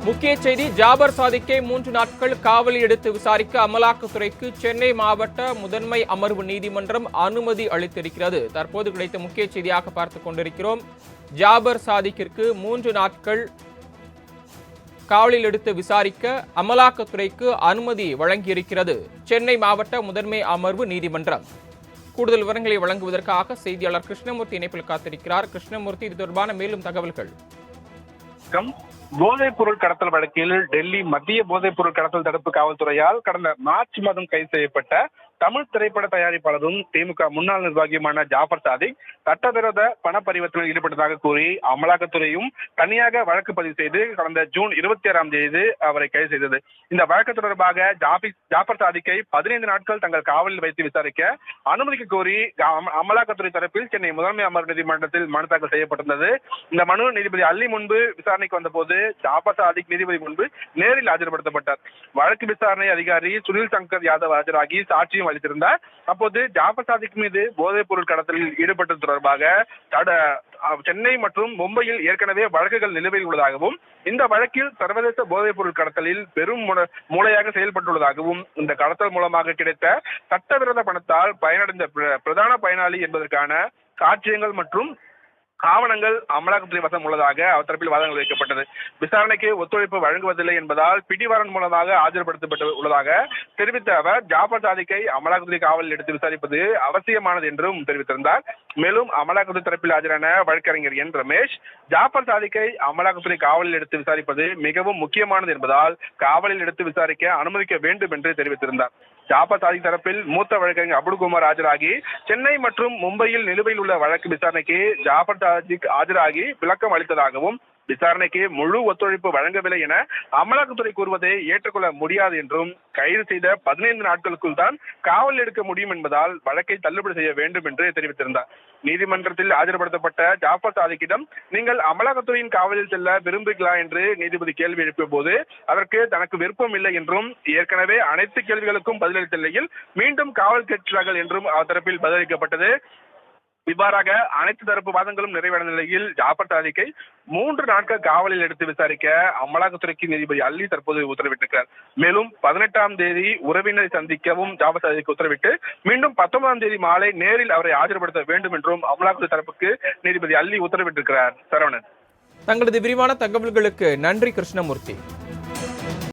முக்கிய செய்தி ஜாபர் சாதிக்கை 3 நாட்கள் காவலில் எடுத்து விசாரிக்க அமலாக்கத்துறைக்கு சென்னை மாவட்ட முதன்மை அமர்வு நீதிமன்றம் அனுமதி அளித்திருக்கிறது. தற்போது கிடைத்த முக்கிய செய்தியாக பார்த்துக் கொண்டிருக்கிறோம். ஜாபர் சாதிக்கிற்கு 3 நாட்கள் காவலில் எடுத்து விசாரிக்க அமலாக்கத்துறைக்கு அனுமதி வழங்கியிருக்கிறது சென்னை மாவட்ட முதன்மை அமர்வு நீதிமன்றம். கூடுதல் விவரங்களை வழங்குவதற்காக செய்தியாளர் கிருஷ்ணமூர்த்தி இணைப்பில் காத்திருக்கிறார். கிருஷ்ணமூர்த்தி, இது தொடர்பான மேலும் தகவல்கள். போதைப் பொருள் கடத்தல் வழக்கில் டெல்லி மத்திய போதைப் பொருள் கடத்தல் தடுப்பு காவல்துறையால் கடந்த மார்ச் மாதம் கைது செய்யப்பட்ட தமிழ் திரைப்பட தயாரிப்பாளரும் திமுக முன்னாள் நிர்வாகியுமான ஜாபர் சாதிக் சட்டவிரோத பண பரிவர்த்தனையில் ஈடுபட்டதாக கூறி அமலாக்கத்துறையும் தனியாக வழக்கு பதிவு செய்து கடந்த ஜூன் 26ஆம் தேதி அவரை கைது செய்தது. இந்த வழக்கு தொடர்பாக ஜாபர் சாதிக்கை 15 நாட்கள் தங்கள் காவலில் வைத்து விசாரிக்க அனுமதிக்க கோரி அமலாக்கத்துறை தரப்பில் சென்னை முதன்மை அமர்வு நீதிமன்றத்தில் மனு தாக்கல் செய்யப்பட்டிருந்தது. இந்த மனு நீதிபதி அல்லி முன்பு விசாரணைக்கு வந்தபோது ஜாபர் சாதிக் நீதிபதி முன்பு நேரில் ஆஜர்படுத்தப்பட்டார். வழக்கு விசாரணை அதிகாரி சுனில் சங்கர் யாதவ் ஆஜராகி சாட்சியம் அளித்திருந்தார். அப்போது ஜாபர் சாதிக் மீது போதைப் பொருள் கடத்தலில் ஈடுபட்டது தொடர்பாக சென்னை மற்றும் மும்பையில் ஏற்கனவே வழக்குகள் நிலுவையில் உள்ளதாகவும் இந்த வழக்கில் சர்வதேச போதைப் பொருள் கடத்தலில் பெரும் மூளையாக செயல்பட்டுள்ளதாகவும் இந்த கடத்தல் மூலமாக கிடைத்த சட்டவிரோத பணத்தால் பயனடைந்த பிரதான பயனாளி என்பதற்கான சாட்சியங்கள் மற்றும் ஆவணங்கள் அமலாக்கத்துறை வசம் உள்ளதாக அவர் தரப்பில் வாதங்கள் வைக்கப்பட்டது. விசாரணைக்கு ஒத்துழைப்பு வழங்குவதில்லை என்பதால் பிடிவாரண்ட் மூலமாக ஆஜர்படுத்தப்பட்டு உள்ளதாக தெரிவித்த அவர் ஜாபர் சாதிக்கை அமலாக்கத்துறை காவலில் எடுத்து விசாரிப்பது அவசியமானது என்றும் தெரிவித்திருந்தார். மேலும் அமலாக்கத்துறை தரப்பில் ஆஜரான வழக்கறிஞர் என் ரமேஷ் ஜாபர் சாதிக்கை அமலாக்கத்துறை காவலில் எடுத்து விசாரிப்பது மிகவும் முக்கியமானது என்பதால் காவலில் எடுத்து விசாரிக்க அனுமதிக்க வேண்டும் என்று தெரிவித்திருந்தார். ஜாபர் சாதிக் தரப்பில் மூத்த வழக்கறிஞர் அபுல்குமார் ஆஜராகி சென்னை மற்றும் மும்பையில் நிலுவையில் உள்ள வழக்கு விசாரணைக்கு ஜாபர் சாதிக் ஆஜராகி விளக்கம் அளித்ததாகவும் விசாரணைக்கு முழு ஒத்துழைப்பு வழங்கவில்லை என அமலாக்கத்துறை கூறுவதை ஏற்றுக்கொள்ள முடியாது என்றும் கைது செய்த 15 நாட்களுக்குள் தான் காவல் எடுக்க முடியும் என்பதால் வழக்கை தள்ளுபடி செய்ய வேண்டும் என்று தெரிவித்திருந்தார். நீதிமன்றத்தில் ஆஜர்படுத்தப்பட்ட ஜாபர் சாதிக்கிடம் நீங்கள் அமலாக்கத்துறையின் காவலில் செல்ல விரும்புகிறீர்களா என்று நீதிபதி கேள்வி எழுப்பிய போது அதற்கு தனக்கு விருப்பம் இல்லை என்றும் ஏற்கனவே அனைத்து கேள்விகளுக்கும் பதிலளித்த நிலையில் மீண்டும் காவல் கேட்கிறார்கள் என்றும் அவர் தரப்பில் பதிலளிக்கப்பட்டது. இவ்வாறாக அனைத்து தரப்பு வாதங்களும் நிறைவடைந்த நிலையில் ஜாபர் சாதிக்கை 3 நாட்கள் காவலில் எடுத்து விசாரிக்க அமலாக்கத்துறைக்கு நீதிபதி அல்லி தற்போது உத்தரவிட்டிருக்கிறார். மேலும் 18ஆம் தேதி உறவினரை சந்திக்கவும் ஜாபர் சாதிக்கு உத்தரவிட்டு மீண்டும் 19ஆம் தேதி மாலை நேரில் அவரை ஆஜர்படுத்த வேண்டும் என்றும் அமலாக்கத்துறை தரப்புக்கு நீதிபதி அல்லி உத்தரவிட்டிருக்கிறார். சரவணன், தங்களது விரிவான தகவல்களுக்கு நன்றி கிருஷ்ணமூர்த்தி.